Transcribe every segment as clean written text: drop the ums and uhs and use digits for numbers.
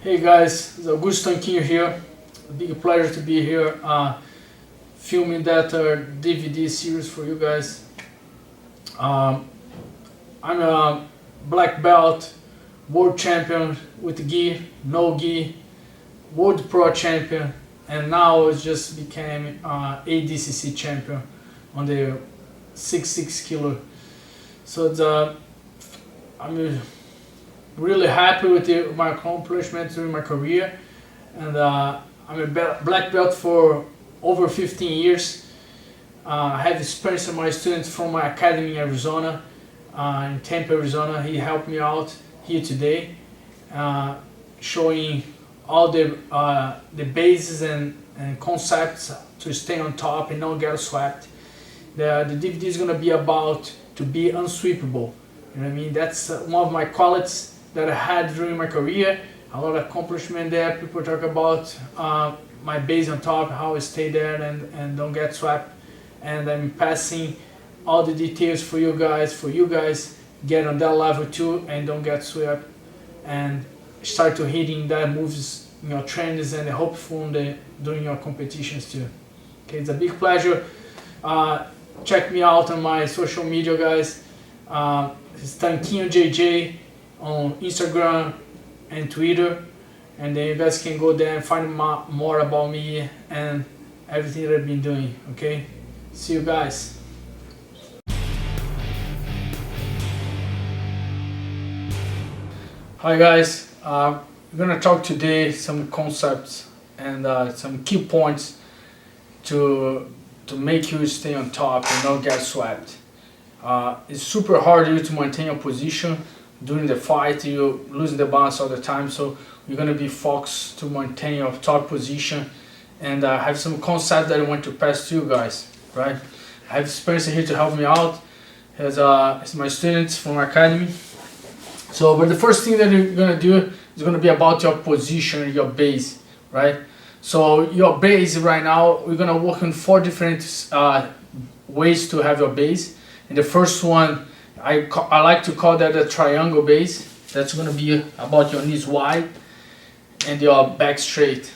Hey guys, it's Augusto Tanquinho here. A big pleasure to be here filming that DVD series for you guys. I'm a black belt, world champion with gi, no gi, world pro champion, and now I just became ADCC champion on the 6 kilo. So I'm really happy with my accomplishments during my career, and I'm a black belt for over 15 years. I have experience with my students from my academy in Arizona, in Tempe, Arizona. He helped me out here today, showing all the bases and concepts to stay on top and not get swept. The DVD is going to be about to be unsweepable. You know what I mean? That's one of my qualities that I had during my career. A lot of accomplishment there. People talk about my base on top, how I stay there and don't get swept. And I'm passing all the details for you guys get on that level too and don't get swept and start to hitting that moves in your trainings and hopefully during your competitions too. Okay, it's a big pleasure. Check me out on my social media, guys. It's Tanquinho JJ on Instagram and Twitter, and then you guys can go there and find more about me and everything that I've been doing. Okay, see you guys. Hi guys, we're gonna talk today some concepts and some key points to make you stay on top and not get swept. It's super hard to maintain your position during the fight. You're losing the balance all the time, so you're going to be focused to maintain your top position. And I have some concepts that I want to pass to you guys, right? I have experience here to help me out. It's my students from my academy. So, but the first thing that you're going to do is going to be about your position, your base, right? So your base right now, we're going to work on 4 different ways to have your base. And the first one, I like to call that a triangle base. That's going to be about your knees wide and your back straight.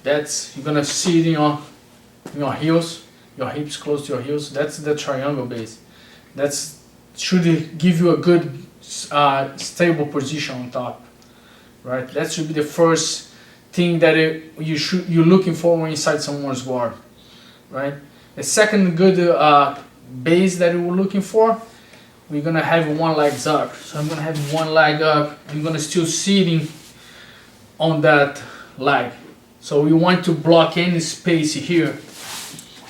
That's, you're going to sit in your heels, your hips close to your heels. That's the triangle base. That's should give you a good stable position on top, right? That should be the first thing that you're looking for when inside someone's guard, right? The second good base that we're looking for, we're gonna have one leg up. So I'm gonna have one leg up. I'm gonna still sitting on that leg. So we want to block any space here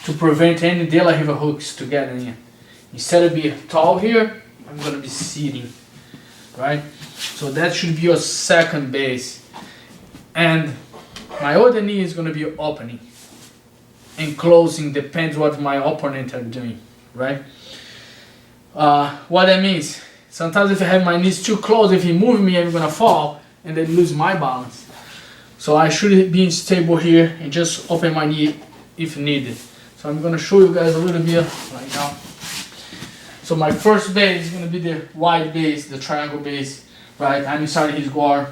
to prevent any De La Riva hooks to get in. Instead of being tall here, I'm gonna be sitting, right? So that should be your second base. And my other knee is gonna be opening and closing, depends what my opponent are doing, right? What that means, sometimes if I have my knees too close, if he move me, I'm gonna fall and then lose my balance. So I should be stable here and just open my knee if needed. So I'm gonna show you guys a little bit right now. So my first base is gonna be the wide base, the triangle base, right? I'm inside his guard,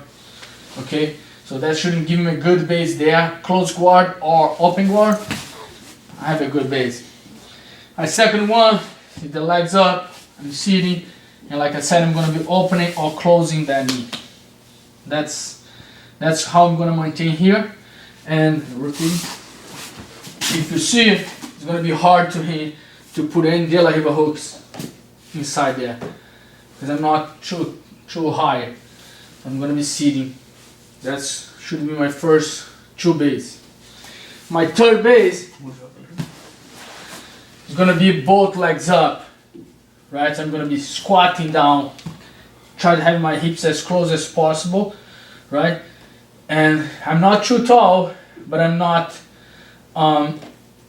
okay? So that shouldn't give me a good base there. Close guard or open guard, I have a good base. My second one, with the legs up, I'm sitting, and like I said, I'm going to be opening or closing that knee. That's how I'm going to maintain here. And repeat. If you see, it's going to be hard to put any De La Riva hooks inside there, because I'm not too high. I'm going to be sitting. That should be my first 2 base. My third base is going to be both legs up. Right, so I'm going to be squatting down, try to have my hips as close as possible, right? And I'm not too tall, but I'm not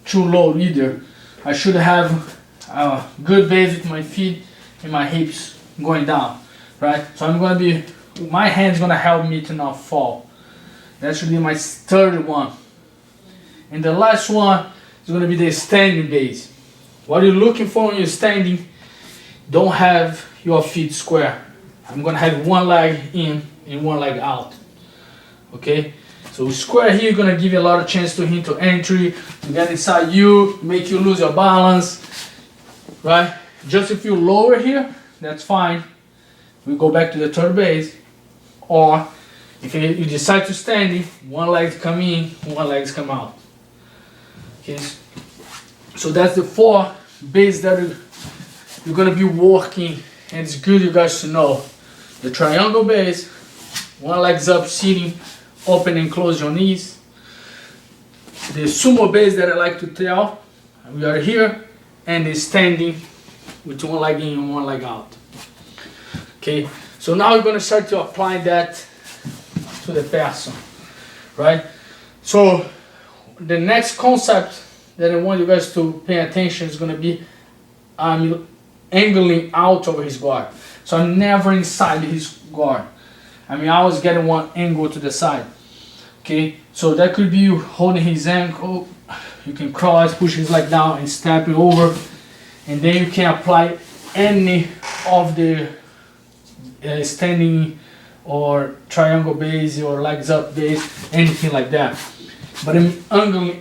too low either. I should have a good base with my feet and my hips going down, right? So I'm going to be, my hand's going to help me to not fall. That should be my third one. And the last one is going to be the standing base. What you're looking for when you're standing, don't have your feet square. I'm gonna have one leg in and one leg out. okay? So square here gonna give you a lot of chance to him to entry, to get inside you, make you lose your balance, right? Just if you lower here, that's fine. We go back to the third base, or if you decide to stand, one leg come in, one leg come out. Okay, so that's the 4 bases that you're gonna be working, and it's good you guys to know. The triangle base, one leg's up, sitting, open and close your knees. The sumo base that I like to tell, we are here, and is standing with one leg in and one leg out. Okay, so now we're gonna start to apply that to the person, right? So the next concept that I want you guys to pay attention is gonna be angling out over his guard. So I'm never inside his guard. I always getting one angle to the side. Okay, so that could be you holding his ankle. You can cross, push his leg down and step it over, and then you can apply any of the standing or triangle base or legs up base, anything like that. But I'm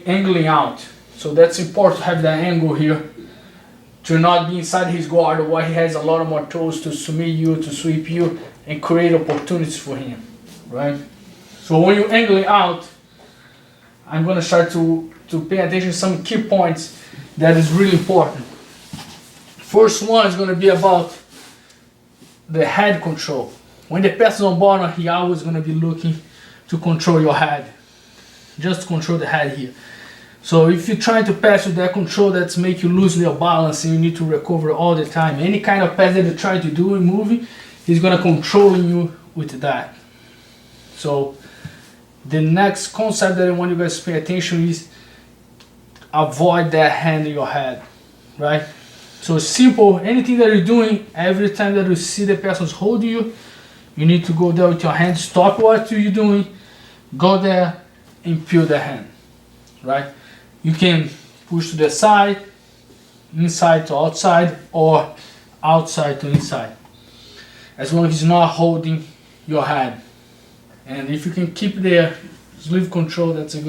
angling out. So that's important to have that angle here, to not be inside his guard while he has a lot of more toes to submit you, to sweep you, and create opportunities for him, right? So when you're angling out, I'm gonna start to pay attention to some key points that is really important. First one is gonna be about the head control. When the person's on bottom, he always gonna be looking to control your head. Just control the head here. So if you're trying to pass with that control, that's make you lose your balance and you need to recover all the time. Any kind of pass that you're trying to do in moving, he's gonna control you with that. So the next concept that I want you guys to pay attention is avoid that hand in your head, right? So simple, anything that you're doing, every time that you see the person's holding you, you need to go there with your hand, stop what you're doing, go there and peel the hand, right? You can push to the side, inside to outside, or outside to inside, as long as it's not holding your hand. And if you can keep the sleeve control, that's a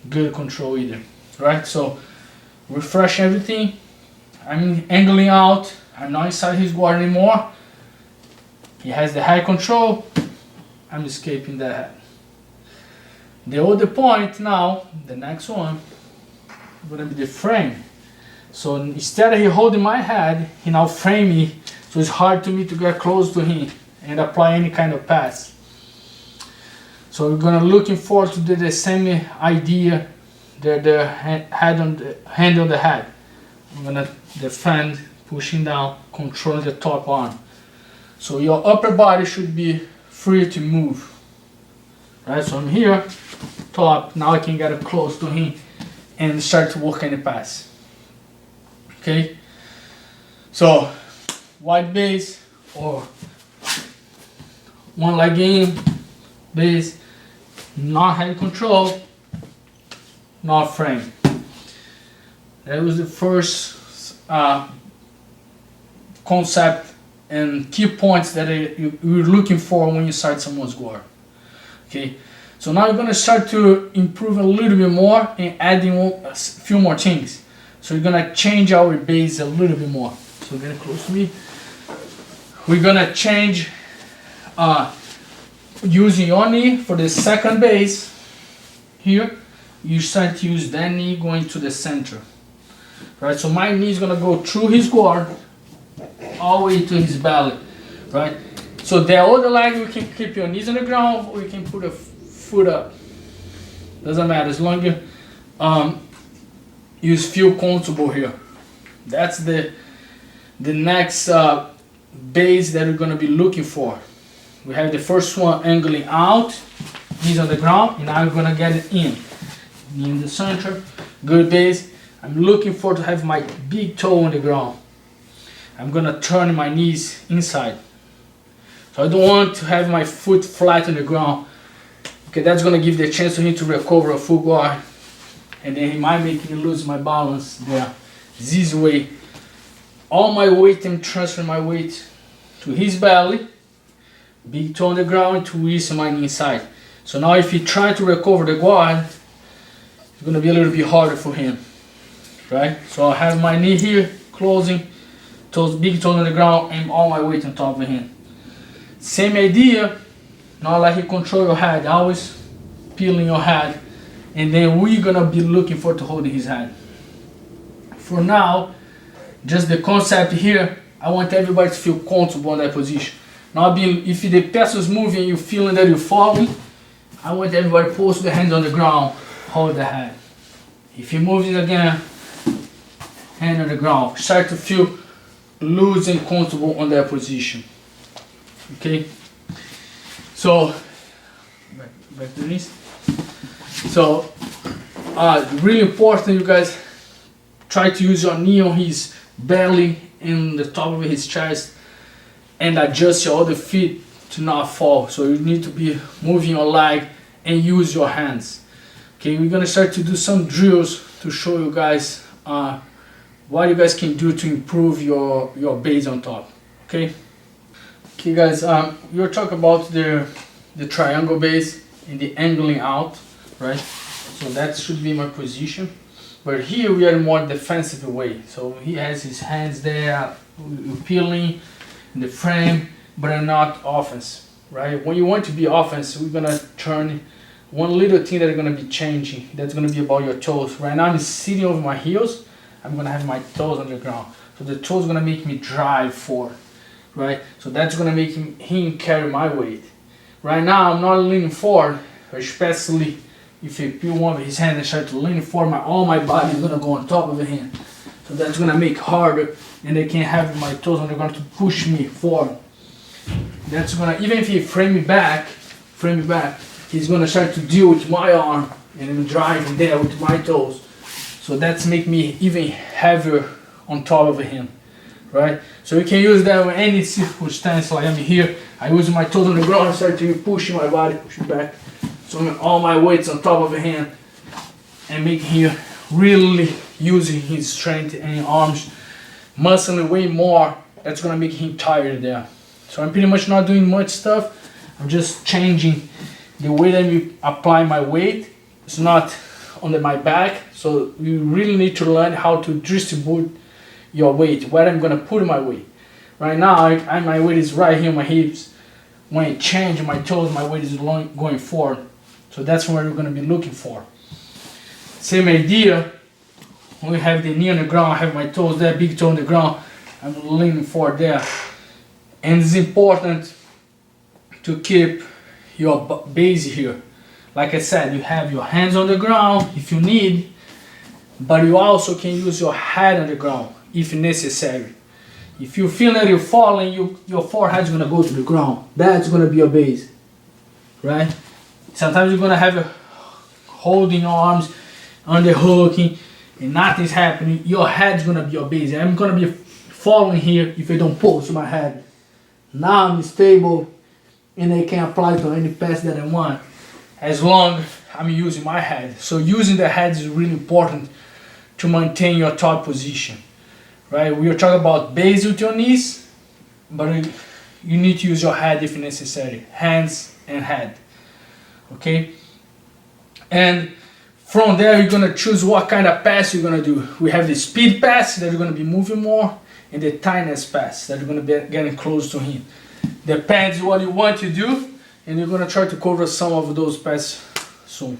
good control either, right? So refresh everything. I'm angling out, I'm not inside his guard anymore. He has the head control, I'm escaping the head. The other point now, the next one, gonna be the frame. So instead of he holding my head, he now frame me, so it's hard to me to get close to him and apply any kind of pass. So we're gonna looking forward to do the same idea, the hand on the head. I'm gonna defend, pushing down, controlling the top arm. So your upper body should be free to move. Right, so I'm here, top, now I can get close to him and start to work any pass. Okay? So, wide base or one leg in, base, not hand control, not frame. That was the first concept and key points that you're looking for when you start someone's guard. Okay, so now we're going to start to improve a little bit more and adding a few more things. So we're going to change our base a little bit more. So get close to me. We're going to change using your knee for the second base. Here, you start to use that knee going to the center. Right, so my knee is going to go through his guard all the way to his belly. Right. So the other leg, you can keep your knees on the ground, or you can put a foot up. Doesn't matter, as long as you feel comfortable here. That's the next base that we're gonna be looking for. We have the first one angling out, knees on the ground, and now we're gonna get it in. Knee in the center, good base. I'm looking for to have my big toe on the ground. I'm gonna turn my knees inside. So I don't want to have my foot flat on the ground. Okay, that's gonna give the chance to him to recover a full guard. And then he might make me lose my balance there. This way, all my weight, I'm transferring my weight to his belly, big toe on the ground, to release my knee inside. So now if he try to recover the guard, it's gonna be a little bit harder for him, right? So I have my knee here, closing, toes, big toes on the ground, and all my weight on top of him. Same idea, now let him control your head, always peeling your head, and then we're gonna be looking for to hold his head. For now, just the concept here, I want everybody to feel comfortable in that position. Now, if the pencil is moving, you're feeling that you're falling, I want everybody to post the hands on the ground, hold the head. If he moves it again, hand on the ground. Start to feel loose and comfortable on that position. Okay? So, back to this. So, really important, you guys try to use your knee on his belly and the top of his chest and adjust your other feet to not fall. So you need to be moving your leg and use your hands. Okay, we're gonna start to do some drills to show you guys what you guys can do to improve your base on top. Okay guys, we'll talk about the triangle base and the angling out, right? So that should be my position. But here we are in more defensive way. So he has his hands there, peeling in the frame, but are not offense, right? When you want to be offense, we're gonna turn one little thing that's gonna be changing. That's gonna be about your toes. Right now I'm sitting over my heels. I'm gonna have my toes on the ground. So the toes gonna make me drive forward, right? So that's gonna make him carry my weight. Right now I'm not leaning forward, especially if you peel one of his hands and start to lean forward, all my body is gonna go on top of the hand. So that's gonna make harder, and I can't have my toes on the ground to push me forward. That's gonna, even if he frame me back, he's gonna start to deal with my arm and then drive in there with my toes. So that's make me even heavier on top of him, right? So you can use that in any circumstance. Like I'm here, I use my toes on the ground and start to push my body, push it back. So all my weight's on top of the hand and making him really using his strength and arms, muscling way more. That's gonna make him tired there. So I'm pretty much not doing much stuff. I'm just changing the way that we apply my weight. It's not on my back. So you really need to learn how to distribute your weight, where I'm gonna put my weight. Right now, my weight is right here on my hips. When I change my toes, my weight is going forward. So that's what we're gonna be looking for. Same idea, when we have the knee on the ground, I have my toes there, big toe on the ground, I'm leaning forward there. And it's important to keep your base here. Like I said, you have your hands on the ground if you need, but you also can use your head on the ground if necessary. If you feel that you're falling, your forehead's gonna go to the ground. That's gonna be your base, right? Sometimes you're gonna have your holding your arms, underhooking, and nothing's happening. Your head's gonna be your base. I'm gonna be falling here if I don't pulse my head. Now I'm stable and I can apply to any pass that I want as long as I'm using my head. So using the head is really important to maintain your top position, right? We are talking about base with your knees, but you need to use your head if necessary. Hands and head, okay? And from there, you're gonna choose what kind of pass you're gonna do. We have the speed pass that you're gonna be moving more, and the tightness pass that you're gonna be getting close to him. Depends what you want to do, and you're gonna try to cover some of those passes soon.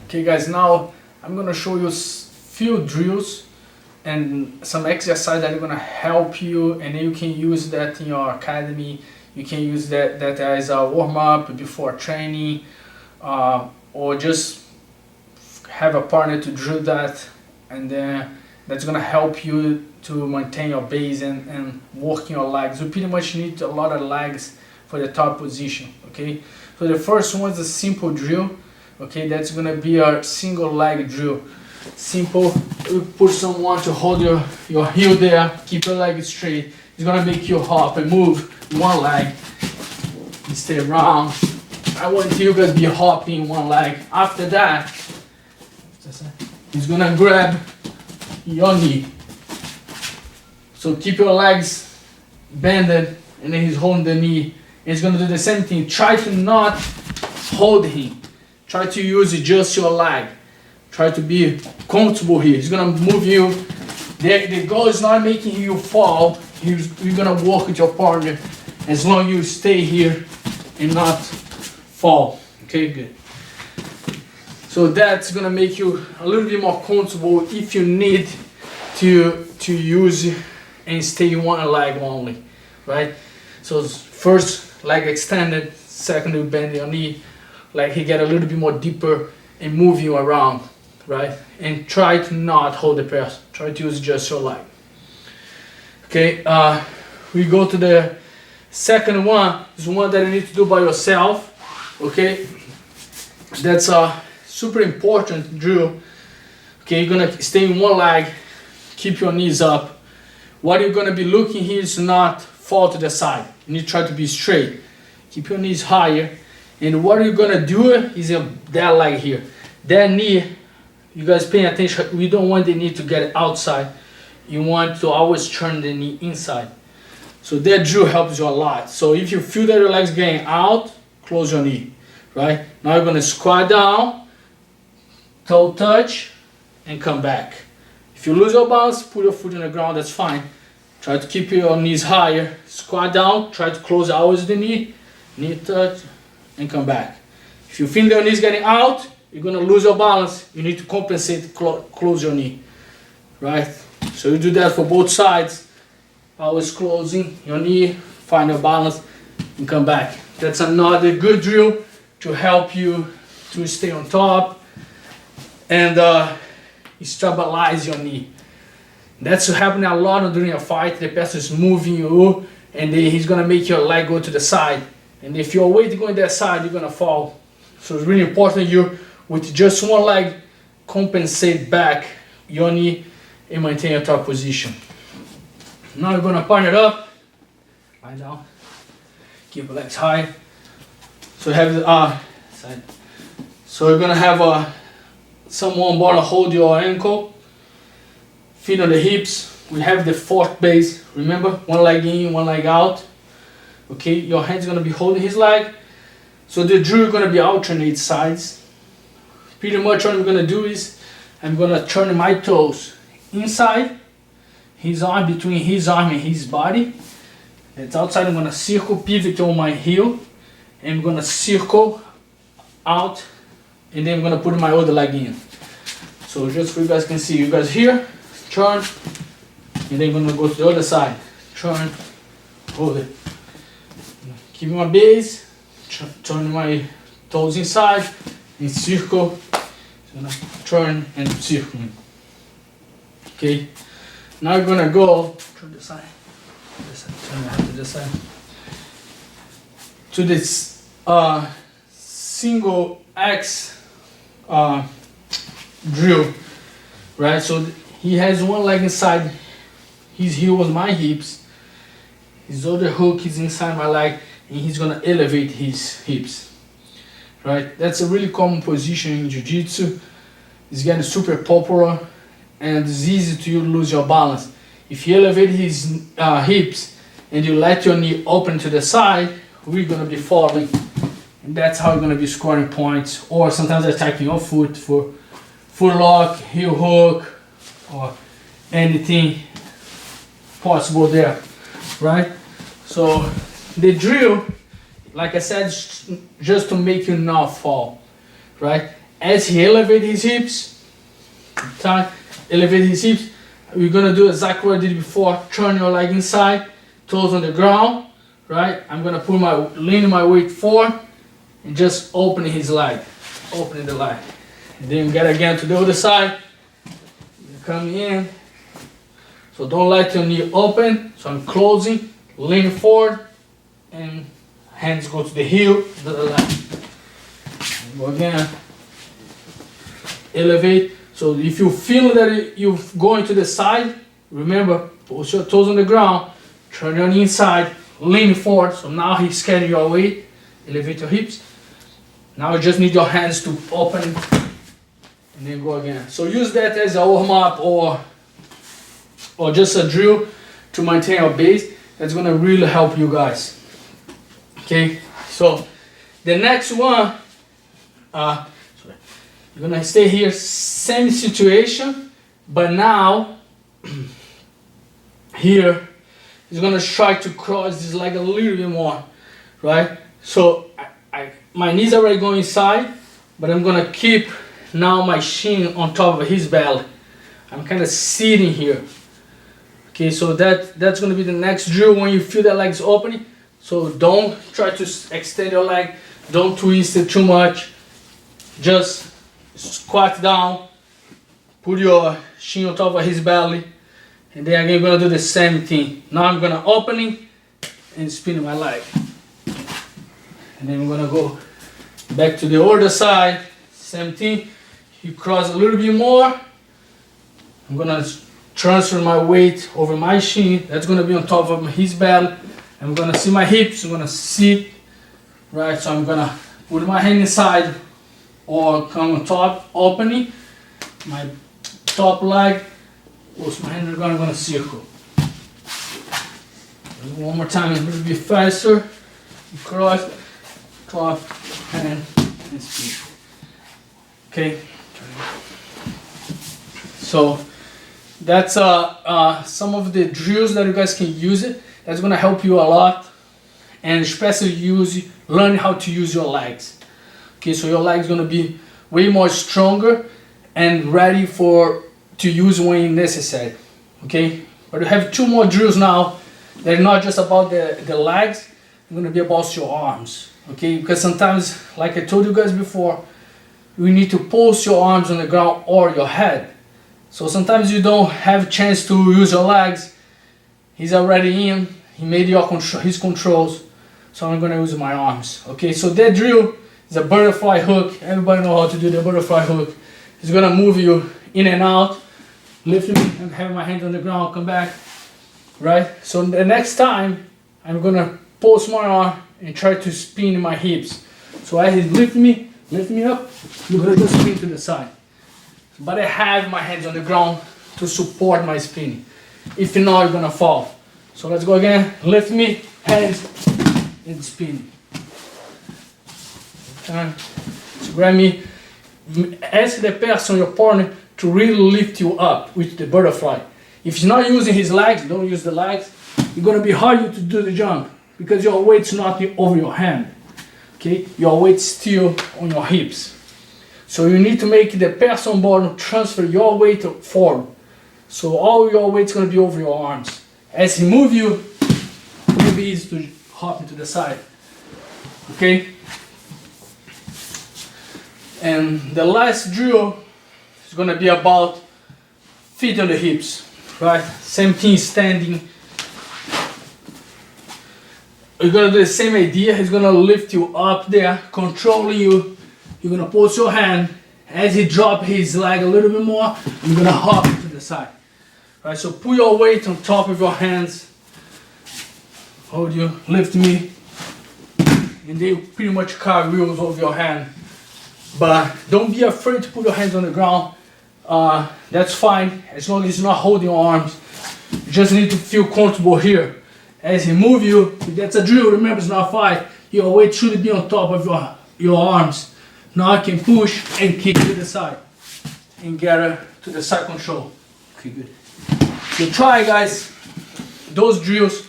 Okay guys, now I'm gonna show you few drills and some exercise that are gonna help you, and then you can use that in your academy. You can use that as a warm-up before training, or just have a partner to drill that, and then that's gonna help you to maintain your base and working your legs. You pretty much need a lot of legs for the top position, okay? So the first one is a simple drill, okay? That's gonna be a single leg drill. Simple, you put someone to hold your heel there, keep your leg straight. It's gonna make you hop and move one leg and stay around. I want you guys to be hopping one leg. After that, he's gonna grab your knee. So keep your legs bended, and then he's holding the knee. And he's gonna do the same thing. Try to not hold him. Try to use just your leg. Try to be comfortable here. He's gonna move you. The goal is not making you fall. You're gonna work with your partner as long as you stay here and not fall. Okay, good. So that's gonna make you a little bit more comfortable if you need to use and stay one leg only, right? So first leg extended, second you bend your knee, like he get a little bit more deeper and move you around, right? And try to not hold the press. Try to use just your leg. Okay, we go to the second one. Is one that you need to do by yourself. Okay, that's a super important drill. Okay, you're gonna stay in one leg, keep your knees up. What you're gonna be looking here is not fall to the side. You need to try to be straight. Keep your knees higher. And what you're gonna do is that leg here. That knee, you guys pay attention, we don't want the knee to get outside. You want to always turn the knee inside. So that drill helps you a lot. So if you feel that your leg's getting out, close your knee, right? Now you're gonna squat down, toe touch, and come back. If you lose your balance, put your foot on the ground, that's fine. Try to keep your knees higher, squat down, try to close always the knee touch, and come back. If you feel your knees getting out, you're gonna lose your balance, you need to compensate, close your knee, right? So you do that for both sides, always closing your knee, find your balance, and come back. That's another good drill to help you to stay on top and stabilize your knee. That's happening a lot during a fight. The person is moving you and then he's gonna make your leg go to the side. And if your weight going that side, you're gonna fall. So it's really important you, with just one leg, compensate back your knee and maintain your top position. Now you're gonna partner it up, lie down, keep your legs high. So you have the side. So you're gonna have someone gonna hold your ankle, feet on the hips. We have the fourth base. Remember, one leg in, one leg out. Okay, your hand's gonna be holding his leg. So the drill is gonna be alternate sides. Pretty much what I'm gonna do is I'm gonna turn my toes inside his arm, between his arm and his body. It's outside. I'm gonna circle, pivot on my heel, and I'm gonna circle out, and then I'm gonna put my other leg in. So just so you guys can see, you guys here, turn, and then I'm gonna go to the other side. Turn, hold it. Keep my base, turn my toes inside, and circle. So turn and circle. Okay. Now you're gonna go to the side. Turn my head to the side. To this single X drill, right? So he has one leg inside his heel with my hips. His other hook is inside my leg, and he's gonna elevate his hips, right? That's a really common position in Jiu-Jitsu. It's getting super popular, and it's easy to lose your balance. If you elevate his hips and you let your knee open to the side, we're gonna be falling, and that's how you're gonna be scoring points, or sometimes attacking your foot for foot lock, heel hook, or anything possible there, right? So the drill, like I said, is just to make you not fall, right? As he elevates his hips, elevate his hips, we're gonna do exactly what I did before. Turn your leg inside, toes on the ground, right? I'm gonna put lean my weight forward and just opening his leg, opening the leg. And then get again to the other side, come in. So don't let your knee open. So I'm closing, lean forward, and hands go to the heel, the leg. Go again, elevate. So if you feel that you're going to the side, remember, put your toes on the ground, turn your knee inside, lean forward. So now he's carrying your weight, elevate your hips. Now you just need your hands to open and then go again. So use that as a warm up or just a drill to maintain your base. That's gonna really help you guys. Okay, so the next one, you're gonna stay here, same situation, but now here he's gonna try to cross this leg a little bit more, right? So my knees are already going inside, but I'm gonna keep now my shin on top of his belly. I'm kind of sitting here. Okay, so that's gonna be the next drill when you feel that leg's opening. So don't try to extend your leg, don't twist it too much. Just squat down, put your shin on top of his belly, and then again, I'm gonna do the same thing. Now I'm gonna opening and spinning my leg. And then I'm gonna go back to the other side, same thing. You cross a little bit more. I'm gonna transfer my weight over my shin. That's gonna be on top of his belly. I'm gonna see my hips. I'm gonna sit, right? So I'm gonna put my hand inside or come on top, opening my top leg. Close my hand. I'm gonna circle. One more time, a little bit faster. Cross, top, hand, and speed. Okay. So that's some of the drills that you guys can use it. That's gonna help you a lot, and especially learn how to use your legs. Okay, so your legs gonna be way more stronger and ready to use when necessary. Okay, but we have two more drills now. They're not just about the legs. They're gonna be about your arms. Okay, because sometimes, like I told you guys before, you need to post your arms on the ground or your head. So sometimes you don't have a chance to use your legs. He's already in. He made his controls. So I'm gonna use my arms. Okay, so that drill is a butterfly hook. Everybody know how to do the butterfly hook. It's gonna move you in and out, lift me and have my hand on the ground, come back. Right? So the next time I'm gonna post my arm and try to spin my hips. So as he lift me up, you're gonna just spin to the side. But I have my hands on the ground to support my spinning. If not, you're gonna fall. So let's go again. Lift me, hands, and spin. Okay. So grab me. Ask the person, your partner, to really lift you up with the butterfly. If he's not using his legs, don't use the legs. It's gonna be harder to do the jump because your weight's not over your hand. Okay, your weight's still on your hips. So you need to make the person bottom transfer your weight forward. So all your weight's gonna be over your arms. As he move you, it will be easy to hop into the side. Okay? And the last drill is gonna be about feet on the hips. Right? Same thing, standing. You're gonna do the same idea. He's gonna lift you up there, controlling you. You're gonna post your hand. As he drop his leg a little bit more, you're gonna hop to the side. Right? So put your weight on top of your hands. Hold you, lift me, and they pretty much cartwheels over your hand. But don't be afraid to put your hands on the ground. That's fine, as long as you're not holding your arms. You just need to feel comfortable here. As he move you, that's a drill, remember it's not a fight. Your weight should be on top of your arms. Now I can push and kick to the side and get her to the side control. Okay, good. So try, guys, those drills.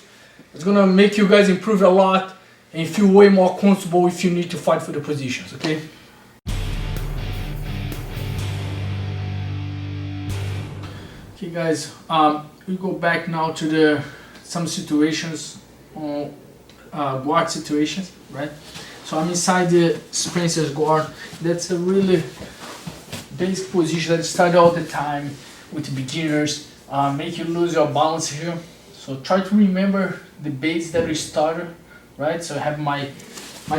It's gonna make you guys improve a lot and feel way more comfortable if you need to fight for the positions, okay? Okay guys, we go back now to some situations on guard situations, right? So I'm inside the Spencer's guard. That's a really basic position that I start all the time with beginners. Make you lose your balance here. So try to remember the base that we started, right? So I have my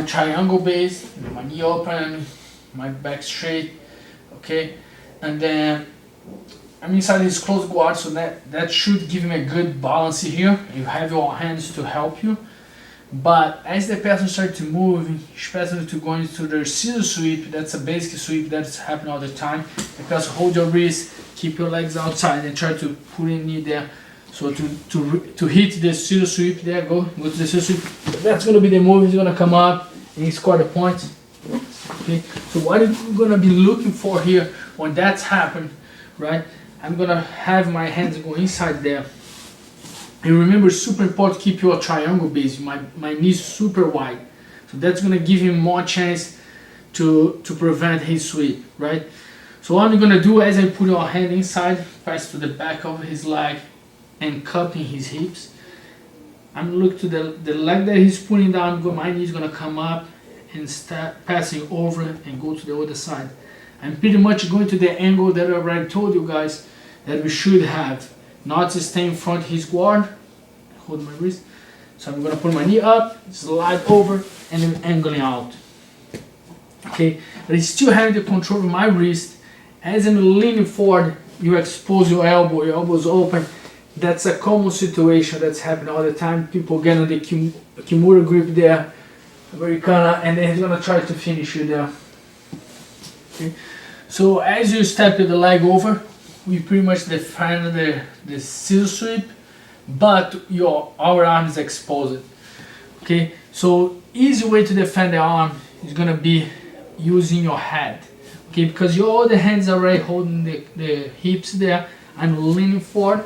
triangle base, my knee open, my back straight, okay? And then I'm inside this closed guard, so that should give me a good balance here. You have your hands to help you. But as the person starts to move, especially to go into the scissor sweep, that's a basic sweep that's happening all the time. The person hold your wrist, keep your legs outside and try to put your knee there So to hit the zero sweep, there, go to the zero sweep. That's gonna be the move. He's gonna come up and he score the points. Okay. So what you're gonna be looking for here when that's happened, right? I'm gonna have my hands go inside there. And remember, super important, keep your triangle base. My knees super wide, so that's gonna give him more chance to prevent his sweep, right? So what I'm gonna do as I put your hand inside, pass to the back of his leg and cupping his hips. I'm look to the leg that he's putting down, my knee's gonna come up and start passing over and go to the other side. I'm pretty much going to the angle that I already told you guys that we should have. Not to stay in front of his guard, hold my wrist. So I'm gonna put my knee up, slide over, and then angling out. Okay, but I still have the control of my wrist. As I'm leaning forward, you expose your elbow's open. That's a common situation that's happening all the time. People get on the Kimura grip there, Americana, and then he's gonna try to finish you there. Okay, so as you step the leg over, we pretty much define the scissor sweep, but our arm is exposed. Okay, so easy way to defend the arm is gonna be using your head. Okay, because your other hands are already holding the hips there. I'm leaning forward,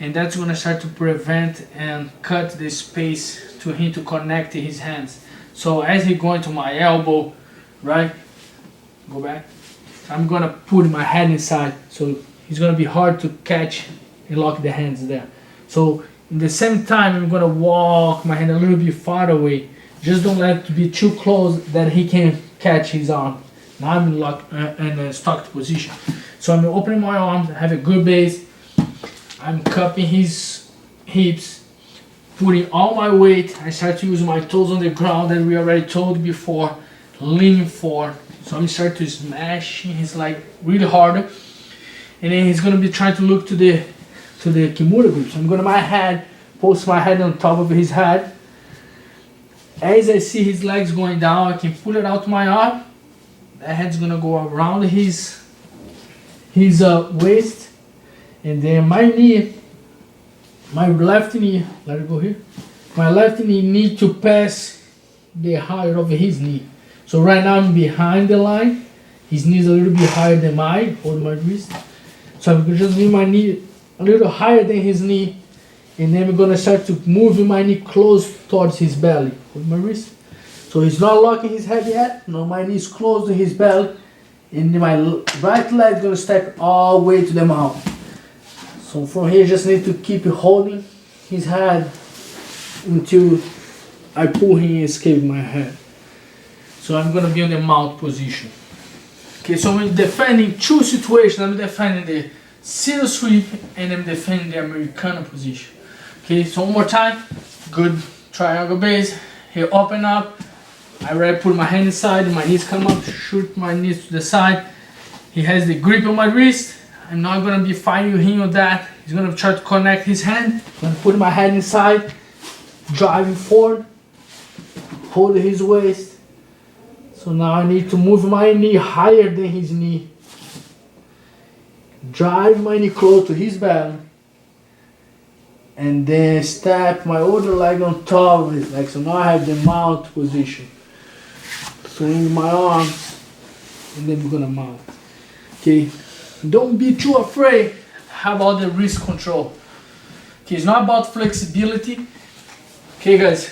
and that's gonna start to prevent and cut the space to him to connect his hands. So as he going to my elbow, right? Go back. I'm gonna put my head inside, so it's gonna be hard to catch and lock the hands there. So in the same time, I'm gonna walk my hand a little bit far away. Just don't let it be too close that he can catch his arm. Now I'm in a stocked position. So I'm opening my arms, I have a good base. I'm cupping his hips, putting all my weight. I start to use my toes on the ground that we already told before, leaning forward. So I'm starting to smash his leg really hard. And then he's gonna be trying to look to the Kimura grip. So I'm gonna post my head on top of his head. As I see his legs going down, I can pull it out my arm. That head's gonna go around his waist, and then my left knee, let it go here. My left knee needs to pass the height of his knee. So right now I'm behind the line. His knee is a little bit higher than mine. Hold my wrist. So I'm gonna just leave my knee a little higher than his knee, and then we're gonna start to move my knee close towards his belly. Hold my wrist. So he's not locking his head yet. No, my knee is close to his belly, and my right leg is gonna step all the way to the mount. So from here, just need to keep holding his head until I pull him and escape my head. So I'm gonna be in the mount position. Okay, so I'm defending two situations. I'm defending the scissor sweep and I'm defending the Americana position. Okay, so one more time. Good triangle base. Here, open up. I already put my hand inside, my knees come up, shoot my knees to the side. He has the grip on my wrist. I'm not gonna be fighting him on that. He's gonna try to connect his hand. I'm gonna put my hand inside, driving forward, hold his waist. So now I need to move my knee higher than his knee. Drive my knee close to his belly. And then step my other leg on top of his leg. So now I have the mount position. Swing my arms, and then we're gonna mount. Okay, don't be too afraid. How about the wrist control? Okay, it's not about flexibility. Okay, guys,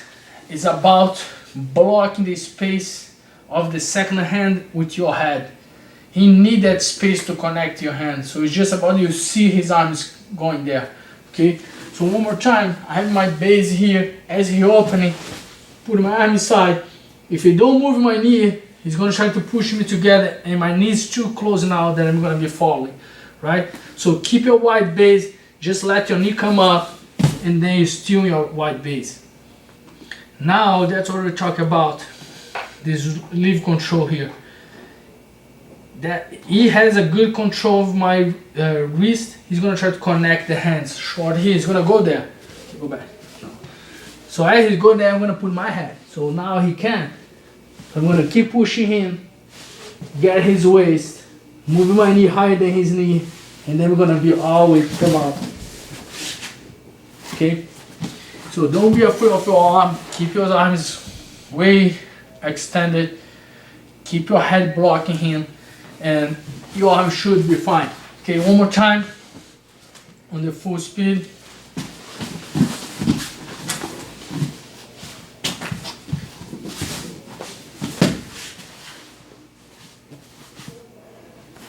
it's about blocking the space of the second hand with your head. He need that space to connect your hand. So it's just about you see his arms going there. Okay, so one more time. I have my base here. As he opening, put my arm inside. If you don't move my knee, he's gonna try to push me together, and my knee is too close now that I'm gonna be falling, right? So keep your wide base, just let your knee come up, and then you steal your wide base. Now that's what we're talking about, this leave control here. That he has a good control of my wrist. He's gonna try to connect the hands. Short here, he's gonna go there. Okay, go back. So as he's going there, I'm gonna put my hand. So now he can. I'm gonna keep pushing him, get his waist, move my knee higher than his knee, and then we're gonna be all the way to come out. okay? So don't be afraid of your arm. Keep your arms way extended. Keep your head blocking him, and your arm should be fine. Okay, one more time on the full speed.